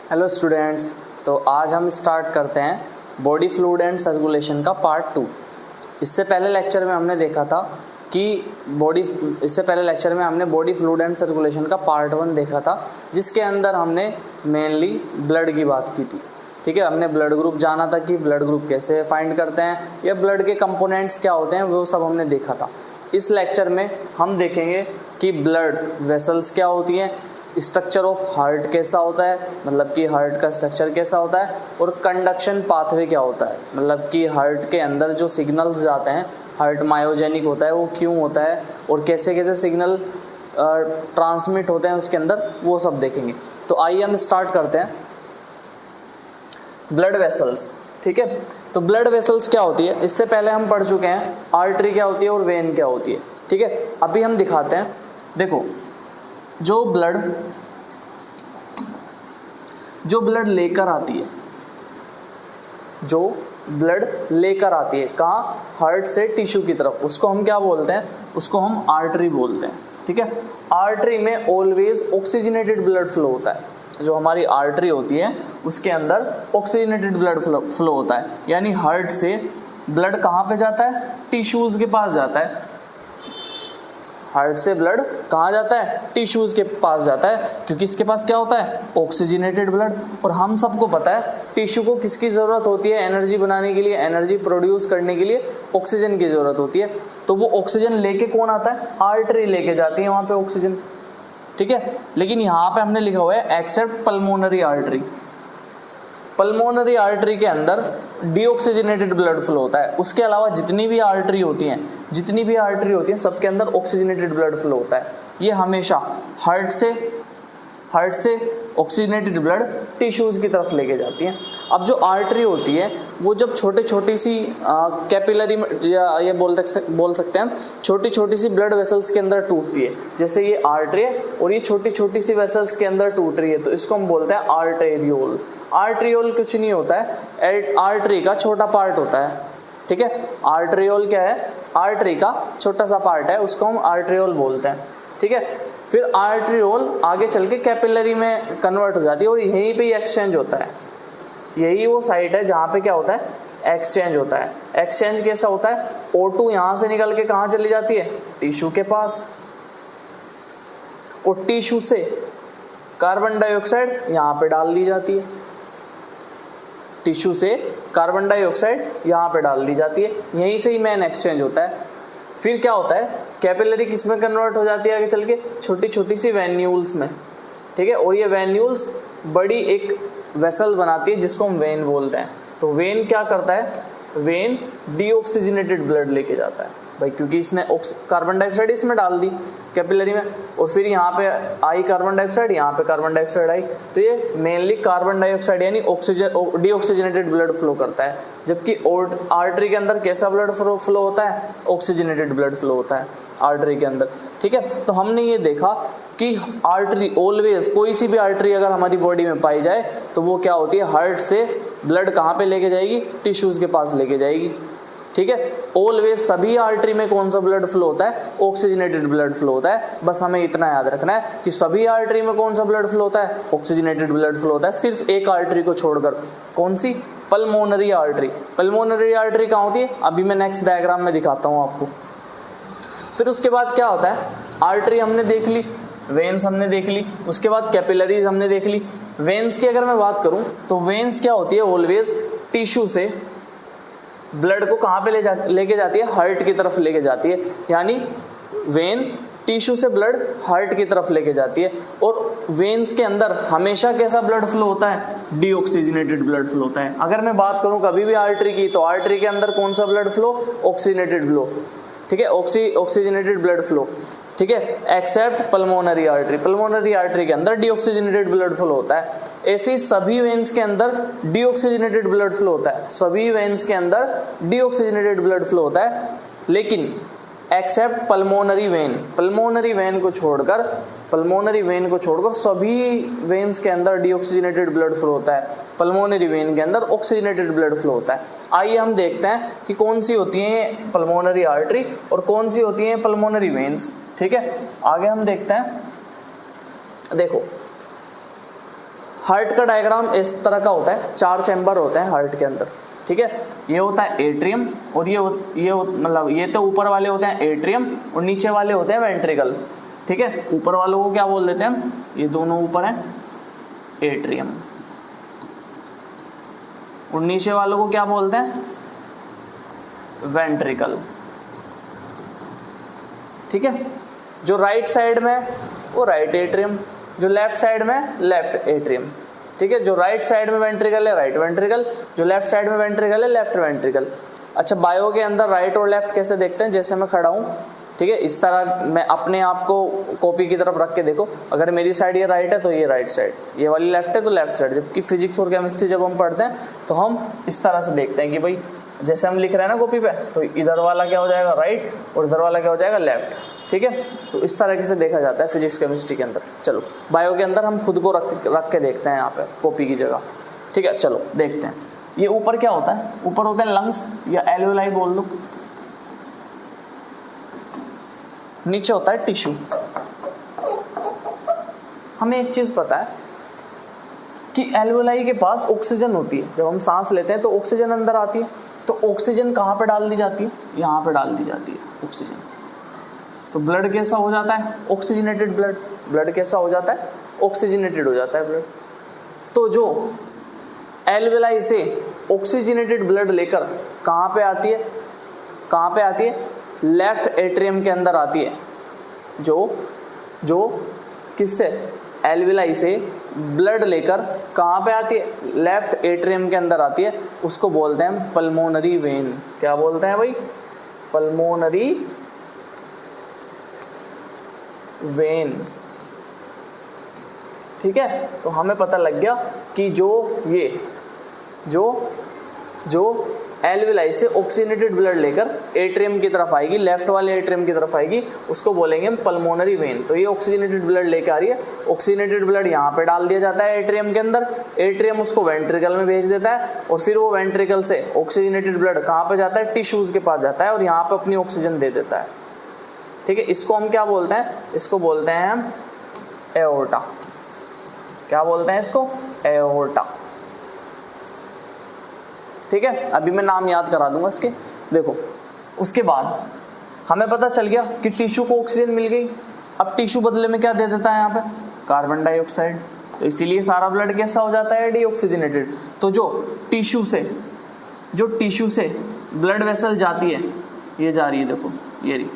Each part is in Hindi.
हेलो स्टूडेंट्स, तो आज हम स्टार्ट करते हैं बॉडी फ्लूइड एंड सर्कुलेशन का पार्ट 2। इससे पहले लेक्चर में हमने देखा था कि बॉडी फ्लूइड एंड सर्कुलेशन का पार्ट 1 देखा था, जिसके अंदर हमने मेनली ब्लड की बात की थी। ठीक है, हमने ब्लड ग्रुप जाना था कि ब्लड ग्रुप कैसे फाइंड करते हैं या ब्लड के कंपोनेंट्स क्या होते हैं, वो सब हमने देखा था। इस लेक्चर में हम देखेंगे कि ब्लड वेसल्स क्या होती हैं, स्ट्रक्चर ऑफ हार्ट कैसा होता है, मतलब कि हार्ट का स्ट्रक्चर कैसा होता है, और कंडक्शन पाथवे क्या होता है, मतलब कि हार्ट के अंदर जो सिग्नल्स जाते हैं, हार्ट मायोजेनिक होता है वो क्यों होता है, और कैसे कैसे सिग्नल ट्रांसमिट होते हैं उसके अंदर, वो सब देखेंगे। तो आइए हम स्टार्ट करते हैं। ब्लड वेसल्स, ठीक है। तो ब्लड वेसल्स क्या होती है, इससे पहले हम पढ़ चुके हैं आर्टरी क्या होती है और वेन क्या होती है। ठीक है, अभी हम दिखाते हैं। देखो, जो ब्लड लेकर आती है कहाँ, हार्ट से टिश्यू की तरफ, उसको हम क्या बोलते हैं, उसको हम आर्टरी बोलते हैं। ठीक है, आर्टरी में ऑलवेज ऑक्सीजनेटेड ब्लड फ्लो होता है। जो हमारी आर्टरी होती है उसके अंदर ऑक्सीजनेटेड ब्लड फ्लो होता है, यानी हार्ट से ब्लड कहाँ पे जाता है, टिश्यूज के पास जाता है। हार्ट से ब्लड कहाँ जाता है, टिश्यूज के पास जाता है, क्योंकि इसके पास क्या होता है, ऑक्सीजनेटेड ब्लड। और हम सबको पता है टिश्यू को किसकी ज़रूरत होती है, एनर्जी बनाने के लिए, एनर्जी प्रोड्यूस करने के लिए ऑक्सीजन की ज़रूरत होती है। तो वो ऑक्सीजन लेके कौन आता है, आर्टरी लेके जाती है वहाँ पे ऑक्सीजन। ठीक है, लेकिन यहाँ पे हमने लिखा हुआ है accept pulmonary artery. Pulmonary artery के अंदर डीऑक्सीजनेटेड ब्लड फ्लो होता है। उसके अलावा जितनी भी आर्टरी होती हैं सबके अंदर ऑक्सीजनेटेड ब्लड फ्लो होता है। ये हमेशा हार्ट से ऑक्सीजनेटेड ब्लड टिश्यूज की तरफ लेके जाती हैं। अब जो आर्टरी होती है वो जब छोटी सी कैपिलरी या ये बोल सकते हैं हम, छोटी सी ब्लड वेसल्स के अंदर टूटती है। जैसे ये आर्टरी है और ये छोटी सी वेसल्स के अंदर टूट रही है, तो इसको हम बोलते हैं आर्टेरियोल। आर्टरियोल कुछ नहीं होता है, आर्टरी का छोटा पार्ट होता है। ठीक है, आर्टरियोल क्या है, आर्टरी का छोटा सा पार्ट है, उसको हम आर्टरियोल बोलते हैं। ठीक है, फिर आर्टरियोल आगे चल के कैपिलरी में कन्वर्ट हो जाती है और यहीं पे एक्सचेंज होता है। यही वो साइट है जहाँ पे क्या होता है, एक्सचेंज होता है। एक्सचेंज कैसा होता है, O2 यहाँ से निकल के कहाँ चली जाती है, टिश्यू के पास, और टिश्यू से कार्बन डाइऑक्साइड यहाँ पे डाल दी जाती है। टिश्यू से कार्बन डाइऑक्साइड यहाँ पे डाल दी जाती है, यहीं से ही मेन एक्सचेंज होता है। फिर क्या होता है, कैपिलरी किस में कन्वर्ट हो जाती है आगे चल के, छोटी सी वेन्यूल्स में। ठीक है, और ये वेन्यूल्स बड़ी एक वेसल बनाती है जिसको हम वेन बोलते हैं। तो वेन क्या करता है, वेन डीऑक्सीजनेटेड ब्लड लेके जाता है भाई, क्योंकि इसने कार्बन डाइऑक्साइड इसमें डाल दी कैपिलरी में, और फिर यहाँ पे आई कार्बन डाइऑक्साइड, यहाँ पे कार्बन डाइऑक्साइड आई, तो ये मेनली कार्बन डाइऑक्साइड यानी ऑक्सीजन डीऑक्सीजनेटेड ब्लड फ्लो करता है। जबकि आर्टरी के अंदर कैसा ब्लड फ्लो होता है, ऑक्सीजनेटेड ब्लड फ्लो होता है आर्टरी के अंदर। ठीक है, तो हमने ये देखा कि आर्टरी ऑलवेज, कोई सी भी आर्टरी अगर हमारी बॉडी में पाई जाए तो वो क्या होती है, हार्ट से ब्लड कहाँ पे लेके जाएगी, टिश्यूज के पास लेके जाएगी। ठीक है, ऑलवेज सभी आर्टरी में कौन सा ब्लड फ्लो होता है, ऑक्सीजनेटेड ब्लड फ्लो होता है। बस हमें इतना याद रखना है कि सभी आर्टरी में कौन सा ब्लड फ्लो होता है, ऑक्सीजनेटेड ब्लड फ्लो होता है, सिर्फ एक आर्टरी को छोड़कर। कौन सी, पल्मोनरी आर्टरी। पल्मोनरी आर्टरी कहाँ होती है, अभी मैं नेक्स्ट डायग्राम में दिखाता हूँ आपको। फिर उसके बाद क्या होता है, आर्टरी हमने देख ली, वेन्स हमने देख ली, उसके बाद कैपिलरीज हमने देख ली। वेन्स की अगर मैं बात करूं तो वेन्स क्या होती है, ऑलवेज टिश्यू से ब्लड को कहाँ पे लेके जाती है, हार्ट की तरफ लेके जाती है। यानी वेन टिश्यू से ब्लड हार्ट की तरफ लेके जाती है। और वेन्स के अंदर हमेशा कैसा ब्लड फ्लो होता है, डीऑक्सीजनेटेड ब्लड फ्लो होता है। अगर मैं बात करूं कभी भी आर्टरी की, तो आर्टरी के अंदर कौन सा ब्लड फ्लो, ऑक्सीजनेटेड फ्लो। ठीक है, ऑक्सीजनेटेड ब्लड फ्लो। ठीक है, accept pulmonary artery. Pulmonary artery के अंदर डीऑक्सीजनेटेड ब्लड फ्लो होता है। ऐसे ही सभी वेन्स के अंदर डीऑक्सीजनेटेड ब्लड फ्लो होता है, सभी वेन्स के अंदर डीऑक्सीजनेटेड ब्लड फ्लो होता है, लेकिन accept pulmonary vein. Pulmonary vein को छोड़कर सभी वेन्स के अंदर डीऑक्सीजनेटेड ब्लड फ्लो होता है, पल्मोनरी वेन के अंदर ऑक्सीजनेटेड ब्लड फ्लो होता है। आइए हम देखते हैं कि कौन सी होती है पल्मोनरी आर्टरी और कौन सी होती है पल्मोनरी वेन्स। ठीक है, आगे हम देखते हैं। देखो, हार्ट का डायग्राम इस तरह का होता है, 4 चैम्बर होते हैं हार्ट के अंदर, ठीक है। ये होता है एट्रियम और मतलब ये तो ऊपर वाले होते हैं एट्रियम और नीचे वाले होते हैं वेंट्रिकल, ठीक है। ऊपर वालों को क्या बोल देते हैं हम, ये दोनों ऊपर हैं एट्रियम और नीचे वालों को क्या बोलते हैं, वेंट्रिकल, ठीक है। जो राइट साइड में वो राइट एट्रियम, जो लेफ्ट साइड में लेफ्ट एट्रियम, ठीक है। जो राइट साइड में वेंट्रिकल है राइट वेंट्रिकल, जो लेफ्ट साइड में वेंट्रिकल है लेफ्ट वेंट्रिकल। अच्छा, बायो के अंदर राइट और लेफ्ट कैसे देखते हैं, जैसे मैं खड़ा हूँ, ठीक है, इस तरह मैं अपने आप को कॉपी की तरफ रख के देखो, अगर मेरी साइड ये राइट है तो ये राइट साइड, ये वाली लेफ्ट है तो लेफ्ट साइड। जबकि फिजिक्स और केमिस्ट्री जब हम पढ़ते हैं तो हम इस तरह से देखते हैं कि भाई जैसे हम लिख रहे हैं ना कॉपी पे, तो इधर वाला क्या हो जाएगा राइट और इधर वाला क्या हो जाएगा लेफ्ट, ठीक है। तो इस तरह से देखा जाता है फिजिक्स केमिस्ट्री के अंदर। चलो बायो के अंदर हम खुद को रख के देखते हैं यहाँ पे कॉपी की जगह, ठीक है। चलो देखते हैं ये ऊपर क्या होता है, ऊपर होते हैं लंग्स या एल्वेलाई बोल लो, नीचे होता है टिश्यू। हमें एक चीज पता है कि एल्वेलाई के पास ऑक्सीजन होती है, जब हम सांस लेते हैं तो ऑक्सीजन अंदर आती है, तो ऑक्सीजन कहाँ पे डाल दी जाती है, यहाँ पे डाल दी जाती है ऑक्सीजन। तो ब्लड कैसा हो जाता है, ऑक्सीजनेटेड ब्लड, ब्लड कैसा हो जाता है, ऑक्सीजनेटेड हो जाता है ब्लड। तो जो एल्वेलाई से ऑक्सीजनेटेड ब्लड लेकर कहाँ पे आती है, कहाँ पे आती है, लेफ्ट एट्रियम के अंदर आती है। जो किससे, एल्वेलाई से ब्लड लेकर कहाँ पे आती है, लेफ्ट एट्रियम के अंदर आती है, उसको बोलते हैं पल्मोनरी वेन। क्या बोलते हैं भाई, पल्मोनरी वेन, ठीक है। तो हमें पता लग गया कि जो एल्वेलाई से ऑक्सीजनेटेड ब्लड लेकर एट्रियम की तरफ आएगी, लेफ्ट वाले एट्रियम की तरफ आएगी, उसको बोलेंगे हम पल्मोनरी वेन। तो ये ऑक्सीजनेटेड ब्लड लेकर आ रही है, ऑक्सीजनेटेड ब्लड यहाँ पे डाल दिया जाता है एट्रियम के अंदर, एट्रियम उसको वेंट्रिकल में भेज देता है और फिर वो वेंट्रिकल से ऑक्सीजनेटेड ब्लड कहाँ पे जाता है, टिश्यूज के पास जाता है और यहाँ पे अपनी ऑक्सीजन दे देता है, ठीक है। इसको हम क्या बोलते हैं, इसको बोलते हैं हम एओर्टा। क्या बोलते हैं इसको, एओर्टा, ठीक है। अभी मैं नाम याद करा दूंगा इसके। देखो उसके बाद हमें पता चल गया कि टिश्यू को ऑक्सीजन मिल गई, अब टिश्यू बदले में क्या दे देता है यहाँ पे, कार्बन डाइऑक्साइड। तो इसीलिए सारा ब्लड कैसा हो जाता है, डीऑक्सीजनेटेड। तो जो टिश्यू से ब्लड वेसल जाती है, ये जा रही है, देखो ये रही,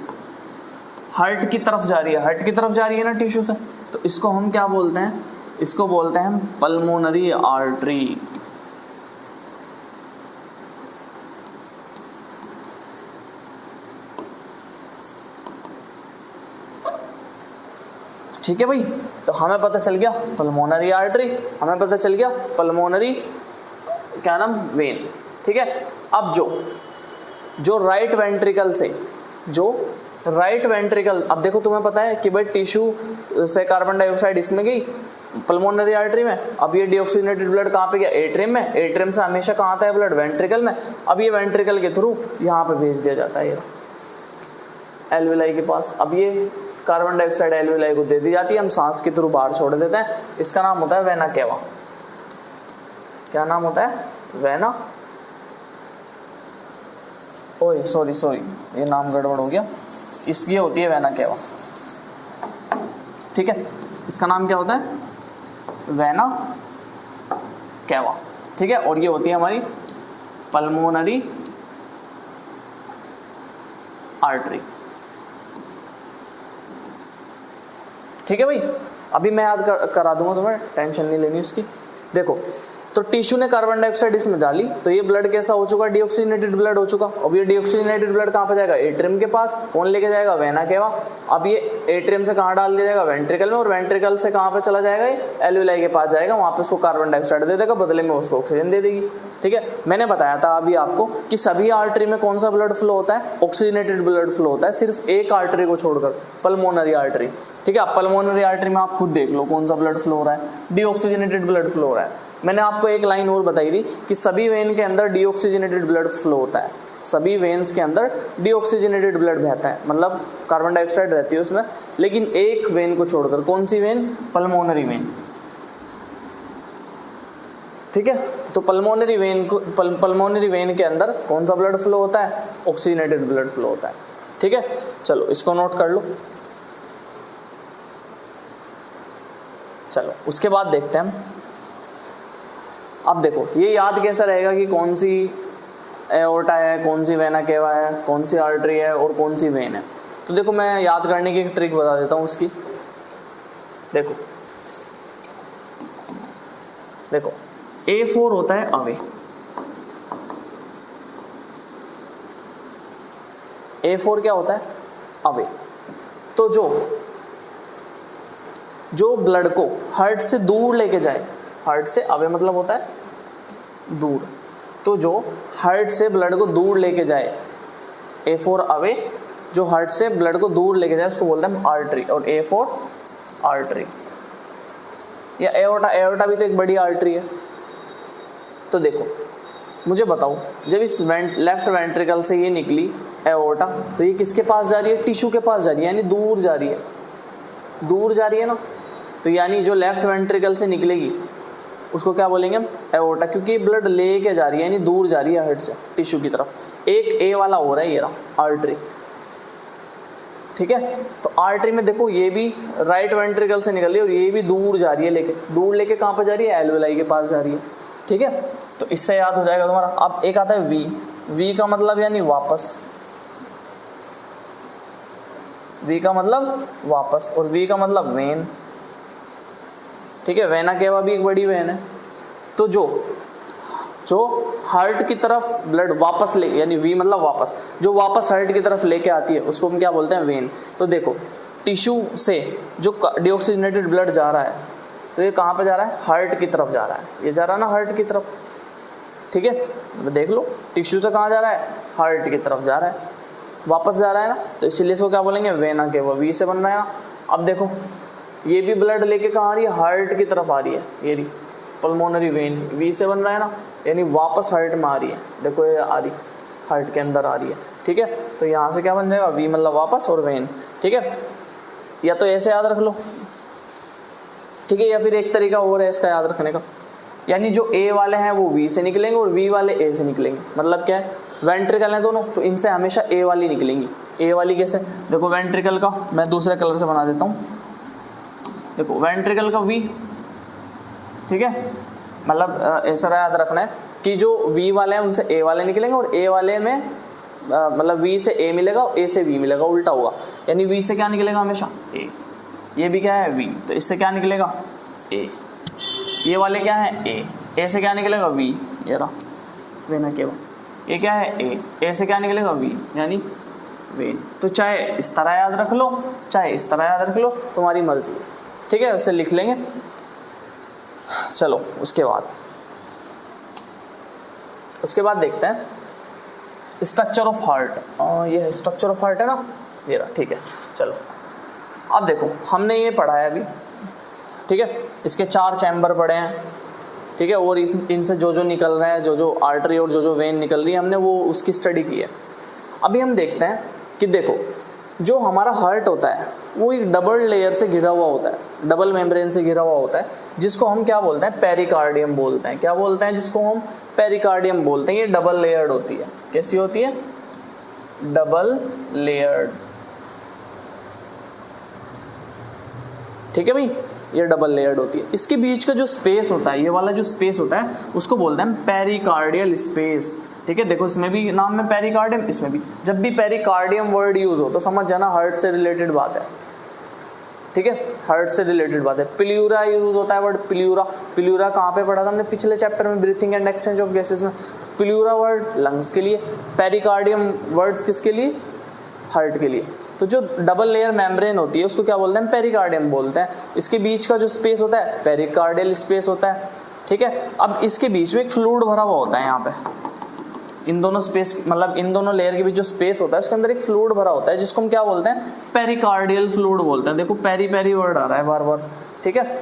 हार्ट की तरफ जा रही है, हार्ट की तरफ जा रही है ना टिश्यू से, तो इसको हम क्या बोलते हैं, इसको बोलते हैं हम पल्मोनरी आर्टरी। ठीक है भाई, तो हमें पता चल गया पल्मोनरी आर्टरी, हमें पता चल गया पल्मोनरी क्या नाम, वेन, ठीक है। अब जो राइट वेंट्रिकल अब देखो तुम्हें पता है कि भाई टिश्यू से कार्बन डाइऑक्साइड इसमें गई पल्मोनरी आर्टरी में, अब ये डीऑक्सीजनेटेड ब्लड कहाँ पे गया, एट्रियम में, एट्रियम से हमेशा कहाँ आता है ब्लड, वेंट्रिकल में। अब ये वेंट्रिकल के थ्रू यहाँ पे भेज दिया जाता है ये एल्वेलाई के पास। अब ये कार्बन डाइऑक्साइड एल्वेलाई को दे दी जाती है, हम सांस के थ्रू बाहर छोड़ देते हैं, इसका नाम होता है वेना केवा। क्या नाम होता है, वेना, ओए सॉरी ये नाम गड़बड़ हो गया, इसलिए होती है वेना केवा, ठीक है। इसका नाम क्या होता है, वेना केवा, ठीक है। और ये होती है हमारी पल्मोनरी आर्टरी, ठीक है भाई। अभी मैं याद करा दूंगा तुम्हें, टेंशन नहीं लेनी उसकी। देखो तो टिश्यू ने कार्बन डाइऑक्साइड इसमें डाली, तो ये ब्लड कैसा हो चुका, डीऑक्सीजनेटेड ब्लड हो चुका। अब ये डीऑक्सीजनेटेड ब्लड कहाँ पे जाएगा, एट्रियम के पास, कौन लेके जाएगा, वेना केवा। अब ये एट्रियम से कहाँ डाल दिया जाएगा, वेंट्रिकल में, और वेंट्रिकल से कहाँ पे चला जाएगा, ये एल्वेलाई के पास जाएगा, वहाँ पे उसको कार्बन डाइऑक्साइड दे देगा, बदले में उसको ऑक्सीजन दे देगी, ठीक है। मैंने बताया था अभी आपको कि सभी आर्टरी में कौन सा ब्लड फ्लो होता है, ऑक्सीजनेटेड ब्लड फ्लो होता है, सिर्फ एक आर्टरी को छोड़कर, पल्मोनरी आर्टरी, ठीक है। आप पल्मोनरी आर्टरी में आप खुद देख लो कौन सा ब्लड फ्लो हो रहा है, डीऑक्सीजनेटेड ब्लड फ्लो हो रहा है। मैंने आपको एक लाइन और बताई थी कि सभी वेन के अंदर डीऑक्सीजनेटेड ब्लड फ्लो होता है, सभी वेन्स के अंदर डीऑक्सीजनेटेड ब्लड बहता है, मतलब कार्बन डाइऑक्साइड रहती है उसमें, लेकिन एक वेन को छोड़कर, कौन सी वेन, पल्मोनरी वेन, ठीक है। तो पल्मोनरी वेन के अंदर कौन सा ब्लड फ्लो होता है? ऑक्सीजनेटेड ब्लड फ्लो होता है। ठीक है, चलो इसको नोट कर लो। चलो उसके बाद देखते हैं हम। अब देखो ये याद कैसा रहेगा कि कौन सी एओर्टा है, कौन सी वेना केवा है, कौन सी आर्टरी है और कौन सी वेन है। तो देखो मैं याद करने की एक ट्रिक बता देता हूँ उसकी। देखो देखो A4 होता है अवे, A4 क्या होता है? अवे। तो जो ब्लड को हार्ट से दूर लेके जाए, हार्ट से अवे मतलब होता है दूर, तो जो हार्ट से ब्लड को दूर लेके जाए, A4 अवे, जो हार्ट से ब्लड को दूर लेके जाए उसको बोलते हैं आर्टरी, और A4 आर्टरी। या एओर्टा भी तो एक बड़ी आर्टरी है। तो देखो मुझे बताओ, जब इस लेफ्ट वेंट्रिकल से ये निकली एओर्टा, तो ये किसके पास जा रही है? टिश्यू के पास जा रही है, यानी दूर जा रही है, दूर जा रही है ना। तो यानी जो लेफ्ट वेंट्रिकल से निकलेगी उसको क्या बोलेंगे हम? एओर्टा, क्योंकि ब्लड लेके जा रही है, यानी दूर जा रही है हार्ट से टिश्यू की तरफ। एक ए वाला हो रहा है ये रहा आर्टरी। ठीक है, तो आर्टरी में देखो ये भी राइट वेंट्रिकल से निकल रही है और ये भी दूर जा रही है, दूर लेके कहाँ पर जा रही है? एल्वेलाई के पास जा रही है। ठीक है, तो इससे याद हो जाएगा तुम्हारा। अब एक आता है वी का मतलब यानी वापस, वी का मतलब वापस, और वी का मतलब वेन। ठीक है, वेना केवा भी एक बड़ी वेन है। तो जो हार्ट की तरफ ब्लड वापस ले, यानी वी मतलब वापस, जो वापस हार्ट की तरफ लेके आती है उसको हम क्या बोलते हैं? वेन। तो देखो टिश्यू से जो डीऑक्सीजनेटेड ब्लड जा रहा है, तो ये कहाँ पे जा रहा है? हार्ट की तरफ जा रहा है, ये जा रहा है ना हार्ट की तरफ। ठीक है, देख लो टिश्यू से कहाँ जा रहा है? हार्ट की तरफ जा रहा है, वापस जा रहा है ना, तो इसीलिए इसको क्या बोलेंगे? वेना केवा, वी से बन रहा है ना। अब देखो ये भी ब्लड लेके कहाँ आ रही है? हार्ट की तरफ आ रही है, ये रही पल्मोनरी वेन, वी से बन रहा है ना, यानी वापस हार्ट में आ रही है। देखो ये आ रही, हार्ट के अंदर आ रही है। ठीक है, तो यहाँ से क्या बन जाएगा? वी मतलब वापस और वेन। ठीक है, या तो ऐसे याद रख लो, ठीक है, या फिर एक तरीका और है इसका याद रखने का, यानी जो ए वाले हैं वो वी से निकलेंगे और वी वाले ए से निकलेंगे। मतलब क्या है? वेंट्रिकल है दोनों, तो इनसे हमेशा ए वाली निकलेंगी। ए वाली कैसे? देखो वेंट्रिकल का मैं दूसरे कलर से बना देता हूँ। देखो वेंट्रिकल का वी, ठीक है, मतलब ऐसा याद रखना है कि जो वी वाले हैं उनसे ए वाले निकलेंगे और ए वाले में मतलब वी से ए मिलेगा और ए से वी मिलेगा, उल्टा होगा। यानी वी से क्या निकलेगा? हमेशा ए। ये भी क्या है? वी, तो इससे क्या निकलेगा? ए। ये वाले क्या है? ए से क्या निकलेगा? वी, ये रहा वेना केवा। ये क्या है? ए से क्या निकलेगा? वी, यानी वेन। तो चाहे इस तरह याद रख लो, चाहे इस तरह याद रख लो, तुम्हारी मर्जी। ठीक है, उसे लिख लेंगे। चलो उसके बाद देखते हैं स्ट्रक्चर ऑफ हार्ट। ये स्ट्रक्चर ऑफ हार्ट है ना, ये रहा। ठीक है, चलो अब देखो हमने ये पढ़ा है अभी। ठीक है, इसके 4 चैम्बर पढ़े हैं। ठीक है, और इनसे जो निकल रहा है, जो आर्टरी और जो वेन निकल रही है, हमने वो उसकी स्टडी की है। अभी हम देखते हैं कि देखो जो हमारा हार्ट होता है वो एक डबल लेयर से घिरा हुआ होता है, डबल मेम्ब्रेन से घिरा हुआ होता है, जिसको हम क्या बोलते हैं? पेरिकार्डियम बोलते हैं। क्या बोलते हैं? जिसको हम पेरिकार्डियम बोलते हैं। ये डबल लेयर्ड होती है। कैसी होती है? Double layered. ठीक है भाई, ये डबल लेयर्ड होती है। इसके बीच का जो स्पेस होता है, ये वाला जो स्पेस होता है, उसको बोलते हैं पेरिकार्डियल स्पेस। ठीक है, देखो इसमें भी नाम में पेरिकार्डियम, इसमें भी। जब भी पेरिकार्डियम वर्ड यूज हो तो समझ जाना हार्ट से रिलेटेड बात है। ठीक है, हार्ट से रिलेटेड बात है। प्ल्यूरा यूज होता है वर्ड प्ल्यूरा। प्ल्यूरा कहाँ पे पढ़ा था हमने? पिछले चैप्टर में, breathing and exchange of gases में। प्ल्यूरा वर्ड लंग्स के लिए, पेरिकार्डियम वर्ड्स किसके लिए? हार्ट के लिए। तो जो डबल लेयर मेम्ब्रेन होती है उसको क्या बोलते हैं? पेरिकार्डियम बोलते हैं। इसके बीच का जो स्पेस होता है पेरिकार्डियल स्पेस होता है। ठीक है, अब इसके बीच में एक फ्लूइड भरा हुआ होता है। यहाँ पे इन दोनों स्पेस, मतलब इन दोनों लेयर के बीच जो स्पेस होता है उसके अंदर एक फ्लूइड भरा होता है, जिसको हम क्या बोलते हैं? पेरिकार्डियल फ्लूइड बोलते हैं। देखो पेरी वर्ड आ रहा है बार बार। ठीक है,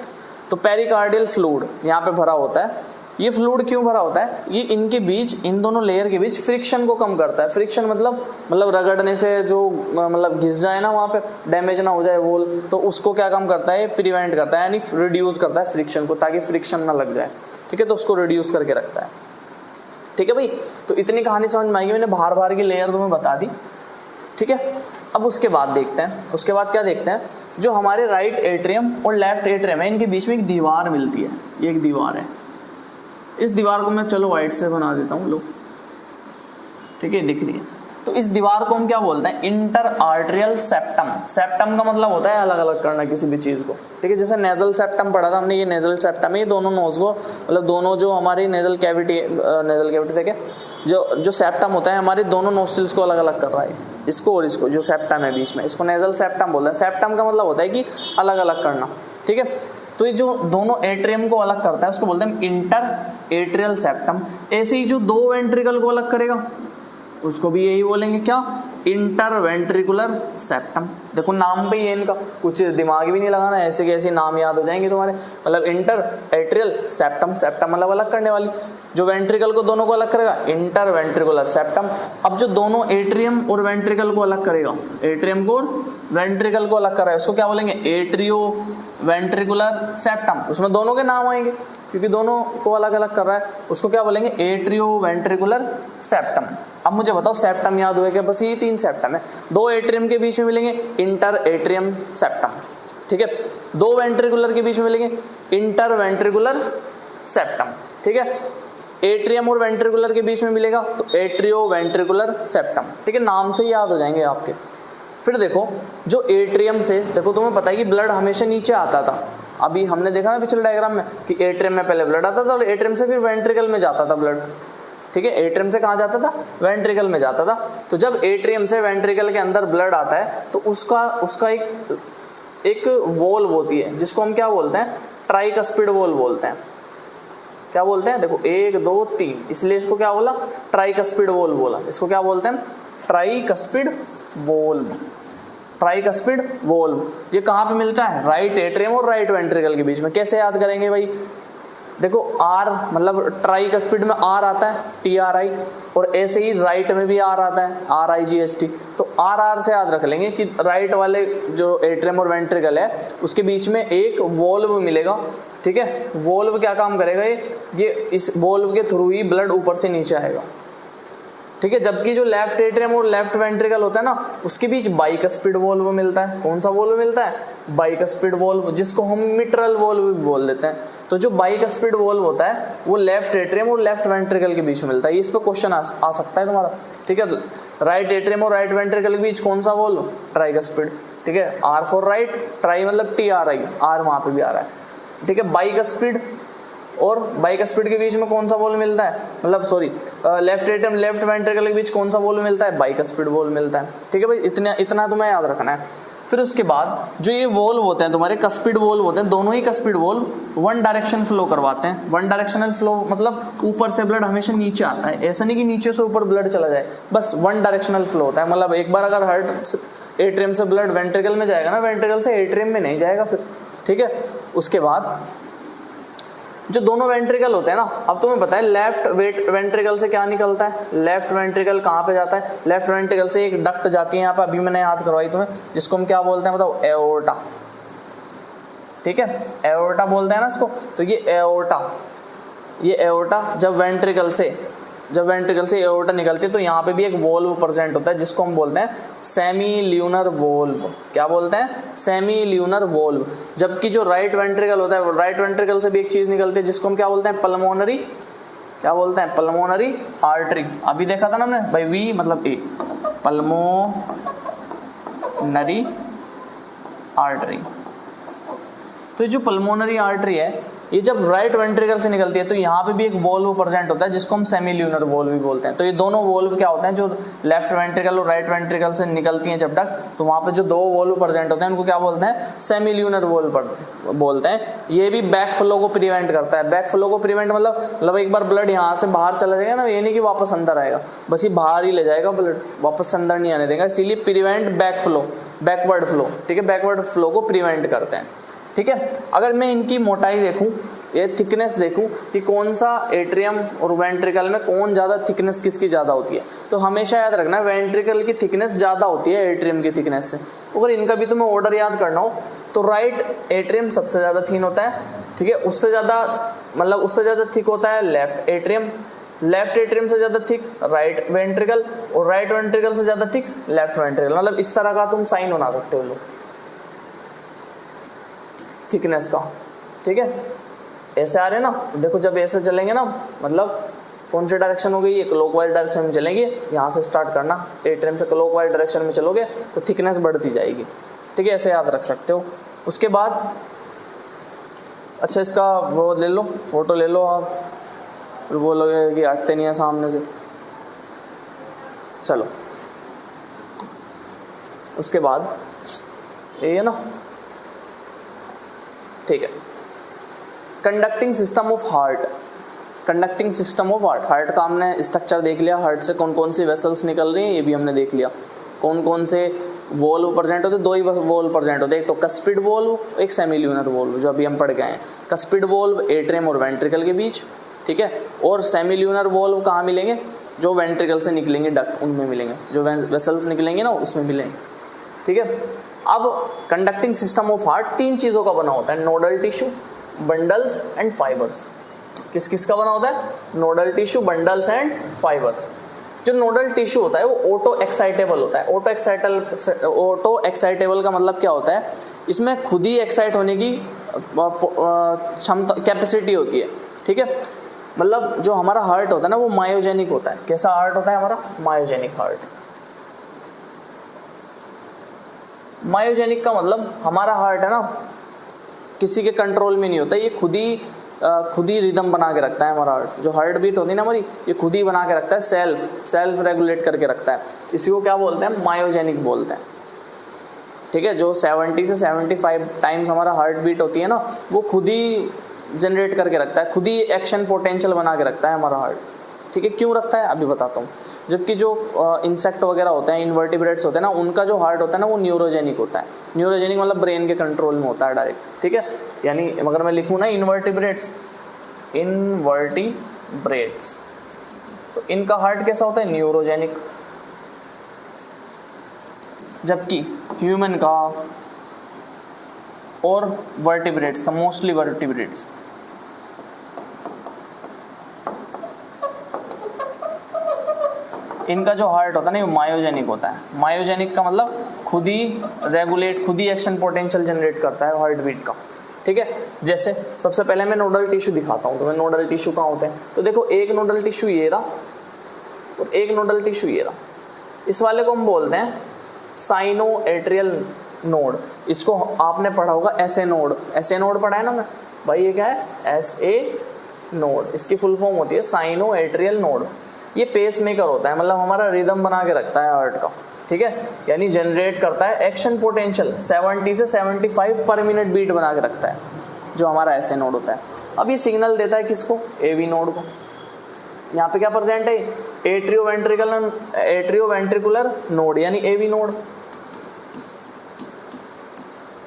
तो पेरिकार्डियल फ्लूइड यहाँ पे भरा होता है। ये फ्लूइड क्यों भरा होता है? ये इनके बीच, इन दोनों लेयर के बीच फ्रिक्शन को कम करता है। फ्रिक्शन मतलब रगड़ने से जो मतलब घिस जाए ना, वहाँ पे डैमेज ना हो जाए वॉल, तो उसको क्या कम करता है? प्रिवेंट करता है, यानी रिड्यूस करता है फ्रिक्शन को, ताकि फ्रिक्शन ना लग जाए। ठीक है, तो उसको रिड्यूस करके रखता है। ठीक है भाई, तो इतनी कहानी समझ में आएगी, मैंने बाहर बाहर की लेयर तुम्हें बता दी। ठीक है, अब उसके बाद देखते हैं, उसके बाद क्या देखते हैं, जो हमारे राइट एट्रियम और लेफ्ट एट्रियम है इनके बीच में एक दीवार मिलती है, ये एक दीवार है। इस दीवार को मैं चलो वाइट से बना देता हूँ, लो, ठीक है, दिख रही है। तो इस दीवार को हम क्या बोलते हैं, इंटर आर्टरियल सेप्टम। सेप्टम का मतलब होता है अलग अलग करना किसी भी चीज को। ठीक है, जैसे नेजल सेप्टम पढ़ा था हमने, ये नेजल सेप्टम है, ये दोनों नोज को, मतलब दोनों जो हमारी नेजल कैविटी देखे, जो सेप्टम होता है हमारे दोनों नोस्ट्रिल्स को अलग अलग कर रहा है, इसको और इसको, जो सेप्टम है बीच में, इसको नेजल सेप्टम बोलते हैं। सेप्टम का मतलब होता है कि अलग अलग करना। ठीक है, तो ये जो दोनों एट्रियम को अलग करता है उसको बोलते हैं इंटर एट्रियल सेप्टम। ऐसे ही जो दो वेंट्रिकल को अलग करेगा उसको भी यही बोलेंगे, क्या, इंटर वेंट्रिकुलर सेप्टम। देखो नाम पे ही है इनका, कुछ दिमाग भी नहीं लगाना, ऐसे के ऐसे नाम याद हो जाएंगे तुम्हारे। मतलब इंटर एट्रियल सेप्टम, सेप्टम मतलब अलग करने वाली, जो वेंट्रिकल को दोनों को अलग करेगा इंटर वेंट्रिकुलर सेप्टम। अब जो दोनों एट्रियम और वेंट्रिकल को अलग करेगा, एट्रियम को और वेंट्रिकल को अलग कर रहा है, उसको क्या बोलेंगे, एट्रियो वेंट्रिकुलर सेप्टम। उसमें दोनों के नाम आएंगे क्योंकि दोनों को अलग अलग कर रहा है, उसको क्या बोलेंगे, एट्रियो वेंट्रिकुलर सेप्टम। अब मुझे बताओ सेप्टम याद हुए क्या, बस ये 3 सेप्टम है। 2 एट्रियम के बीच में मिलेंगे इंटर एट्रियम सेप्टम। ठीक है, 2 वेंट्रिकुलर के बीच में मिलेंगे इंटर वेंट्रिकुलर सेप्टम। ठीक है, एट्रियम और वेंट्रिकुलर के बीच में मिलेगा तो एट्रियो वेंट्रिकुलर सेप्टम। ठीक है, नाम से ही याद हो जाएंगे आपके। फिर देखो, जो एट्रियम से, देखो तुम्हें पता है कि ब्लड हमेशा नीचे आता था। अभी हमने देखा ना पिछले डायग्राम में कि एट्रियम में पहले ब्लड आता था और एट्रियम से फिर वेंट्रिकल में जाता था ब्लड। ठीक है, एट्रियम से कहाँ जाता था, वेंट्रिकल में जाता था। तो जब एट्रियम से वेंट्रिकल के अंदर ब्लड आता है तो उसका एक वॉल्व होती है जिसको हम क्या बोलते हैं, ट्राइकस्पिड वॉल्व बोलते हैं। क्या बोलते हैं, देखो 1 2 3, इसलिए इसको क्या बोला, ट्राइकस्पिड वॉल्व बोला। इसको क्या बोलते हैं, ट्राइकस्पिड वॉल्व। ट्राइकस्पिड वॉल्व ये कहाँ पे मिलता है, राइट एट्रियम और राइट वेंट्रिकल के बीच में। कैसे याद करेंगे भाई, देखो आर मतलब ट्राइकस्पिड में आर आता है, TRI, और ऐसे ही राइट में भी आर आता है, RIGHT। तो आर से याद रख लेंगे कि राइट वाले जो एट्रियम और वेंट्रिकल है उसके बीच में एक वॉल्व मिलेगा। ठीक है, वॉल्व क्या काम करेगा, ये इस वॉल्व के थ्रू ही ब्लड ऊपर से नीचे आएगा। ठीक है, जबकि जो लेफ्ट एट्रियम और लेफ्ट वेंट्रिकल होता है ना उसके बीच बाइकस्पिड वॉल्व मिलता है। कौन सा वॉल्व मिलता है, बाइकस्पिड वॉल्व, जिसको हम मिट्रल वॉल्व भी बोल देते हैं। तो जो बाइकस्पिड वॉल्व होता है वो लेफ्ट एट्रियम और लेफ्ट वेंट्रिकल के बीच में मिलता है। इस पर क्वेश्चन आ सकता है तुम्हारा। ठीक है, राइट एट्रियम और राइट वेंट्रिकल के बीच कौन सा वॉल्व, ट्राइकस्पिड। ठीक है, R फॉर राइट, ट्राई मतलब TRI, R वहां पे भी आ रहा है। ठीक है, बाइकस्पिड और बाइकस्पिड के बीच में कौन सा वॉल्व मिलता है, मतलब sorry left atrium left ventricle के बीच कौन सा वॉल्व मिलता है, बाइकस्पिड वॉल्व मिलता है। ठीक है भाई, इतना तुम्हें याद रखना है। फिर उसके बाद जो ये वॉल्व होते हैं तुम्हारे, कस्पिड वॉल्व होते हैं, दोनों ही cuspid valve one direction flow करवाते हैं। वन डायरेक्शनल फ्लो मतलब ऊपर से ब्लड हमेशा नीचे आता है, ऐसा नहीं कि नीचे से ऊपर ब्लड चला जाए, बस वन डायरेक्शनल फ्लो होता है। मतलब एक बार अगर हार्ट एट्रियम से ब्लड वेंट्रिकल में जाएगा ना, वेंट्रिकल से एट्रियम में नहीं जाएगा फिर। ठीक है, उसके बाद जो दोनों वेंट्रिकल होते हैं ना, अब तुम्हें पता है लेफ्ट वेंट्रिकल से क्या निकलता है, लेफ्ट वेंट्रिकल कहाँ पे जाता है, लेफ्ट वेंट्रिकल से एक डक्ट जाती है यहाँ पे, अभी मैंने याद करवाई तुम्हें, जिसको हम क्या बोलते हैं बताओ, एओर्टा। ठीक है, एओर्टा बोलते हैं ना इसको। तो ये एओर्टा जब वेंट्रिकल से एओर्टा निकलती है तो यहाँ पे भी एक वॉल्व प्रेजेंट होता है जिसको हम बोलते हैं सेमी ल्यूनर वॉल्व। क्या बोलते हैं, सेमी ल्यूनर वॉल्व। जबकि जो राइट वेंट्रिकल होता है, राइट वेंट्रिकल से भी एक चीज निकलती है जिसको हम क्या बोलते हैं, पल्मोनरी, क्या बोलते हैं, पल्मोनरी आर्टरी। अभी देखा था ना हमने भाई, V मतलब A, पल्मोनरी आर्टरी। तो जो पल्मोनरी आर्टरी है ये जब राइट वेंट्रिकल से निकलती है तो यहाँ पे भी एक वॉल्व प्रेजेंट होता है जिसको हम सेमी ल्यूनर वॉल्व भी बोलते हैं। तो ये दोनों वॉल्व क्या होते हैं, जो लेफ्ट वेंट्रिकल और राइट वेंट्रिकल से निकलती हैं जब तक, तो वहाँ पे जो 2 वॉल्व प्रेजेंट होते हैं उनको क्या बोलते हैं, सेमी ल्यूनर वॉल्व बोलते हैं। ये भी बैक फ्लो को प्रिवेंट करता है। बैक फ्लो को प्रिवेंट मतलब एक बार ब्लड यहाँ से बाहर चला जाएगा ना, ये नहीं कि वापस अंदर आएगा, बस ये बाहर ही ले जाएगा ब्लड, वापस अंदर नहीं आने देगा, इसीलिए prevent back flow, backward flow. ठीक है, बैकवर्ड फ्लो को प्रिवेंट करते हैं। ठीक है, अगर मैं इनकी मोटाई देखूं ये थिकनेस देखूं कि कौन सा एट्रियम और वेंट्रिकल में कौन ज़्यादा थिकनेस किसकी ज़्यादा होती है, तो हमेशा याद रखना वेंट्रिकल की थिकनेस ज़्यादा होती है एट्रियम की थिकनेस से। अगर इनका भी तुम्हें ऑर्डर याद करना हो तो राइट एट्रियम सबसे ज़्यादा थिन होता है, ठीक है, उससे ज़्यादा थिक होता है लेफ्ट एट्रियम, लेफ्ट एट्रियम से ज़्यादा थिक राइट वेंट्रिकल, और राइट वेंट्रिकल से ज़्यादा थिक लेफ्ट वेंट्रिकल। मतलब इस तरह का तुम साइन बना सकते हो लोग थिकनेस का, ठीक है। ऐसे आ रहे हैं ना, तो देखो जब ऐसे चलेंगे ना, मतलब कौन सी डायरेक्शन हो गई, ये क्लॉकवाइज डायरेक्शन में चलेंगे, यहाँ से स्टार्ट करना, एट्रियम से क्लॉकवाइज डायरेक्शन में चलोगे तो थिकनेस बढ़ती जाएगी, ठीक है, ऐसे याद रख सकते हो। उसके बाद अच्छा इसका वो ले लो, फोटो ले लो आप, फिर बोलोगे कि हटते नहीं है सामने से। चलो उसके बाद ये है ना, ठीक है, conducting system of heart. Conducting system of heart का हमने स्ट्रक्चर देख लिया, हार्ट से कौन कौन सी वेसल्स निकल रही हैं ये भी हमने देख लिया, कौन कौन से वॉल्व प्रेजेंट होते, दो ही वॉल्व प्रेजेंट होते, एक तो कस्पिड वॉल्व, एक सेमील्यूनर वॉल्व जो अभी हम पढ़ गए हैं। कस्पिड वॉल्व एट्रियम और वेंट्रिकल के बीच, ठीक है, और सेमील्यूनर वॉल्व कहाँ मिलेंगे, जो वेंट्रिकल से निकलेंगे डक्ट उनमें मिलेंगे, जो वेसल्स निकलेंगे ना उसमें मिलेंगे, ठीक है। अब कंडक्टिंग सिस्टम ऑफ हार्ट तीन चीज़ों का बना होता है, nodal tissue, bundles and fibres. किस किस का बना होता है, nodal tissue, bundles and fibres. जो नोडल टिश्यू होता है वो ऑटो एक्साइटेबल होता है। ऑटो एक्साइटेबल का मतलब क्या होता है, इसमें खुद ही एक्साइट होने की क्षमता कैपेसिटी होती है, ठीक है। मतलब जो हमारा हार्ट होता है ना वो मायोजेनिक होता है। कैसा हार्ट होता है हमारा, मायोजेनिक हार्ट। मायोजेनिक का मतलब हमारा हार्ट है ना किसी के कंट्रोल में नहीं होता, ये खुद ही रिदम बना के रखता है हमारा हार्ट। जो हार्ट बीट होती है ना हमारी, ये खुद ही बना के रखता है, सेल्फ रेगुलेट करके रखता है। इसी को क्या बोलते हैं, मायोजेनिक बोलते हैं, ठीक है। जो 70 से 75 टाइम्स हमारा हार्ट बीट होती है ना, वो खुद ही जनरेट करके रखता है, खुद ही एक्शन पोटेंशियल बना के रखता है हमारा हार्ट, ठीक है। क्यों रखता है अभी बताता हूँ। जबकि जो इंसेक्ट वगैरह होते हैं, इन्वर्टिब्रेट्स होते हैं ना, उनका जो हार्ट होता है ना वो न्यूरोजेनिक होता है। न्यूरोजेनिक मतलब ब्रेन के कंट्रोल में होता है डायरेक्ट, ठीक है। यानी अगर मैं लिखूँ ना इन्वर्टिब्रेट्स, तो इनका हार्ट कैसा होता है, न्यूरोजेनिक। जबकि ह्यूमन का और वर्टिब्रेट्स का, मोस्टली वर्टिब्रेट्स, इनका जो हार्ट होता है ना वो मायोजेनिक होता है। मायोजेनिक का मतलब खुद ही एक्शन पोटेंशियल जनरेट करता है हार्ट बीट का, ठीक है। जैसे सबसे पहले मैं नोडल टिश्यू दिखाता हूँ, तो मैं नोडल टिश्यू कहाँ होते हैं, तो देखो एक नोडल टिश्यू ये रहा और एक नोडल टिश्यू ये रहा। इस वाले को हम बोलते हैं साइनो एट्रियल नोड। इसको आपने पढ़ा होगा एसए नोड पढ़ा है ना मैं भाई, ये क्या है, एसए नोड। इसकी फुल फॉर्म होती है साइनो एट्रियल नोड। ये पेस मेकर होता है, मतलब हमारा रिदम बना के रखता है हार्ट का, ठीक है। यानी जनरेट करता है एक्शन पोटेंशियल 70 से 75 पर मिनट बीट बना के रखता है, जो हमारा एसए नोड होता है। अब ये सिग्नल देता है किसको, एवी नोड को। यहाँ पे क्या प्रेजेंट है, एट्रियो वेंट्रिकुलर नोड यानी एवी नोड,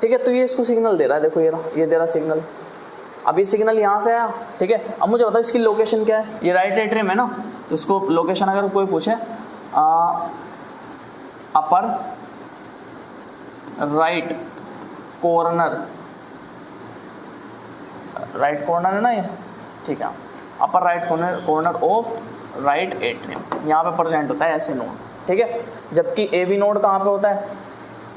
ठीक है। तो ये इसको सिग्नल दे रहा है, देखो ये दे रहा सिग्नल। अब ये सिग्नल यहाँ से आया, ठीक है। अब मुझे बताओ इसकी लोकेशन क्या है, ये राइट एट्रियम है ना, तो इसको लोकेशन अगर कोई पूछे अपर राइट कॉर्नर है ना ये, ठीक है, upper right corner of right atrium यहाँ पे प्रेजेंट होता है ऐसे नोड, ठीक है। जबकि एवी नोड कहाँ पे होता है,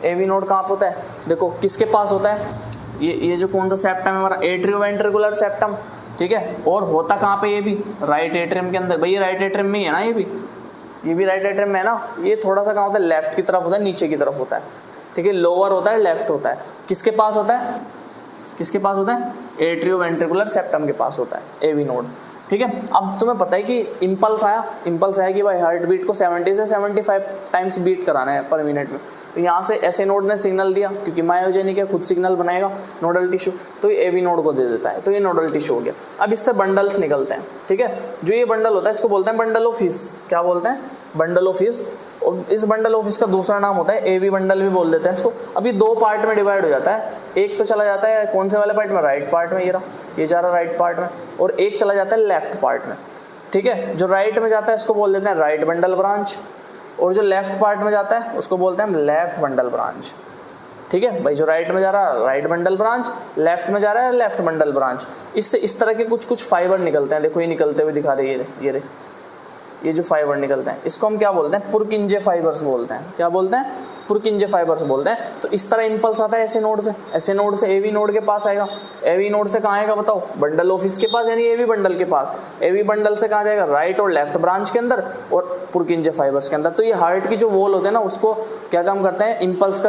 एवी नोड कहाँ पे होता है, देखो किसके पास होता है, ये जो कौन सा सेप्टम है हमारा, एट्रियो वेंट्रिकुलर सेप्टम, ठीक है। और होता कहाँ पे, ये भी राइट एट्रियम के अंदर। भाई ये राइट एट्रियम में ही है ना, ये भी राइट एट्रियम में है ना। ये थोड़ा सा कहाँ होता है, लेफ्ट की तरफ होता है, नीचे की तरफ होता है, ठीक है। लोअर होता है, लेफ्ट होता है। किसके पास होता है, एट्रियो वेंट्रिकुलर सेप्टम के पास होता है एवी नोड, ठीक है। अब तुम्हें पता है कि इम्पल्स आया कि भाई हार्ट बीट को 70 से 75 टाइम्स बीट कराना है पर मिनट में। तो यहाँ से एसए नोड ने सिग्नल दिया, क्योंकि मायोजेनिक है, खुद सिग्नल बनाएगा नोडल टिश्यू, तो ये एवी नोड को दे देता है, तो ये नोडल टिश्यू हो गया। अब इससे बंडल्स निकलते हैं, ठीक है। जो ये बंडल होता है इसको बोलते हैं बंडल ऑफ हिस। क्या बोलते हैं, बंडल ऑफ हिस। और इस बंडल ऑफ हिस का दूसरा नाम होता है एवी बंडल भी बोल देते हैं इसको। अब ये दो पार्ट में डिवाइड हो जाता है, एक तो चला जाता है कौन से वाले पार्ट में, राइट पार्ट में, ये रहा ये जा रहा है राइट पार्ट में, और एक चला जाता है लेफ्ट पार्ट में। ठीक है, जो राइट में जाता है उसको बोल देते हैं राइट बंडल ब्रांच, और जो लेफ्ट पार्ट में जाता है उसको बोलते हैं हम लेफ्ट बंडल ब्रांच। ठीक है भाई, जो राइट में जा रहा है राइट बंडल ब्रांच, लेफ्ट में जा रहा है लेफ्ट बंडल ब्रांच। इससे इस तरह के कुछ कुछ फाइबर निकलते हैं, देखो ये निकलते हुए दिखा रहे हैं, ये जो फाइबर निकलते हैं इसको हम क्या बोलते हैं, पुरकिंजे फाइबर्स बोलते हैं। क्या बोलते हैं, पुरकिंजे फाइबर्स बोलते हैं। तो इस तरह इंपल्स आता है ऐसे नोड से एवी नोड के पास आएगा। एवी नोड से कहाँ आएगा बताओ, बंडल ऑफिस के पास, यानी एवी बंडल के पास। एवी बंडल से कहाँ जाएगा, राइट और लेफ्ट ब्रांच के अंदर और पुरकिंजे फाइबर्स के अंदर। तो ये हार्ट की जो वॉल होते हैं ना, उसको क्या काम करते हैं, इंपल्स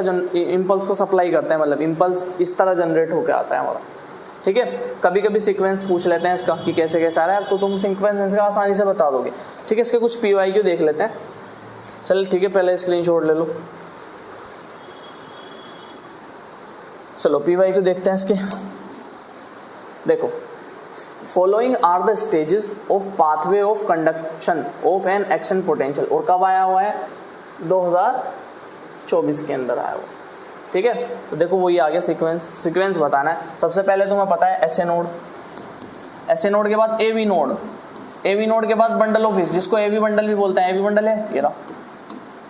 को सप्लाई करते हैं, मतलब इंपल्स इस तरह जनरेट होकर आता है हमारा। ठीक है, कभी कभी सीक्वेंस पूछ लेते हैं इसका कि कैसे कैसे आ रहा है, तो तुम सीक्वेंस इसका आसानी से बता दोगे। ठीक है, इसके कुछ PYQ देख लेते हैं। चल ठीक है, पहले स्क्रीनशॉट ले लो। चलो PYQ देखते हैं इसके। देखो, following are the stages of pathway of conduction of an action potential, और कब आया हुआ है, 2024 के अंदर आया हुआ। ठीक है, तो देखो वही आ गया सीक्वेंस बताना है। सबसे पहले तुम्हें पता है SA नोड के बाद AV नोड के बाद बंडल ऑफिस, जिसको AV बंडल भी बोलते हैं, AV बंडल है ये रहा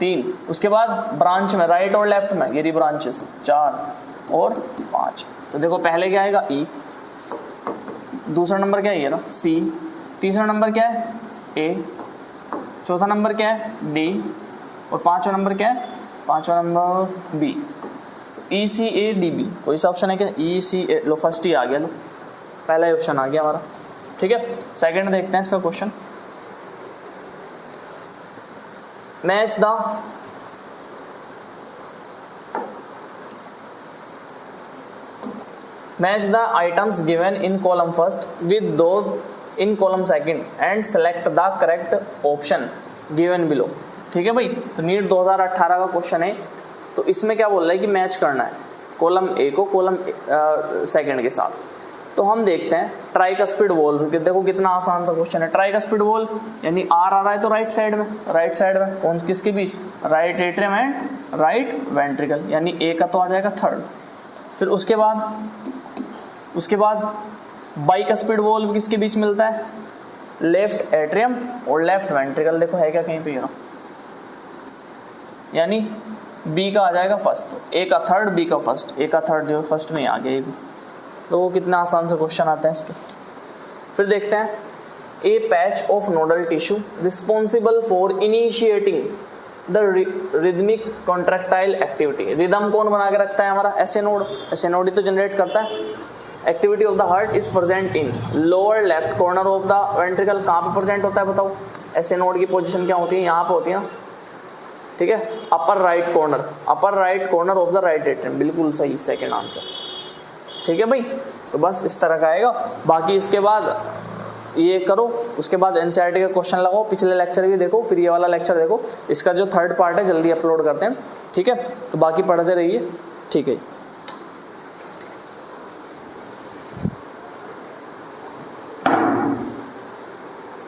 3। उसके बाद ब्रांच में राइट और लेफ्ट में ये ब्रांचेस 4 और 5। तो देखो पहले क्या आएगा E, दूसरा नंबर क्या है ये ना C, तीसरा नंबर क्या है A, चौथा नंबर क्या है D, और पांचवा नंबर क्या है, पांचवा नंबर B। ECADB कोई सा ऑप्शन है क्या, ECA, लो फर्स्ट ही आ गया, लो पहला ही ऑप्शन आ गया हमारा। ठीक है, सेकंड देखते हैं इसका question. Match the items given in column first with those in column second and select the correct option given below. ठीक है भाई, तो नीट 2018 का क्वेश्चन है। तो इसमें क्या बोल रहा है कि मैच करना है कॉलम A को कॉलम सेकंड के साथ। तो हम देखते हैं ट्राइकस्पिड वॉल, देखो कितना आसान सा क्वेश्चन है। ट्राइकस्पिड वॉल यानी R आ रहा है तो राइट साइड में कौन किसके बीच, right atrium and right ventricle, यानी A का तो आ जाएगा थर्ड। फिर उसके बाद बाइकस्पिड वॉल किसके बीच मिलता है, लेफ्ट एट्रियम और लेफ्ट वेंट्रिकल। देखो है क्या कहीं पे, यानी B का आ जाएगा फर्स्ट, A का थर्ड, B का फर्स्ट, A का थर्ड जो फर्स्ट में ही आ गया ये भी। तो वो कितना आसान से क्वेश्चन आते हैं इसके। फिर देखते हैं a patch of nodal tissue responsible for initiating the rhythmic contractile activity. Rhythm कौन बना के रखता है हमारा, SA नोड ही तो जनरेट करता है। Activity of the heart is present in lower left corner of the ventricle. कहाँ पे प्रेजेंट होता है बताओ, SA नोड की पोजीशन क्या होती है, यहाँ पे होती है ना। ठीक है, upper right corner of the right atrium, बिल्कुल सही सेकंड आंसर। ठीक है भाई, तो बस इस तरह का आएगा। बाकी इसके बाद ये करो, उसके बाद NCERT का क्वेश्चन लगाओ, पिछले लेक्चर भी देखो, फिर ये वाला लेक्चर देखो। इसका जो थर्ड पार्ट है जल्दी अपलोड करते हैं। ठीक है, तो बाकी पढ़ते रहिए। ठीक है।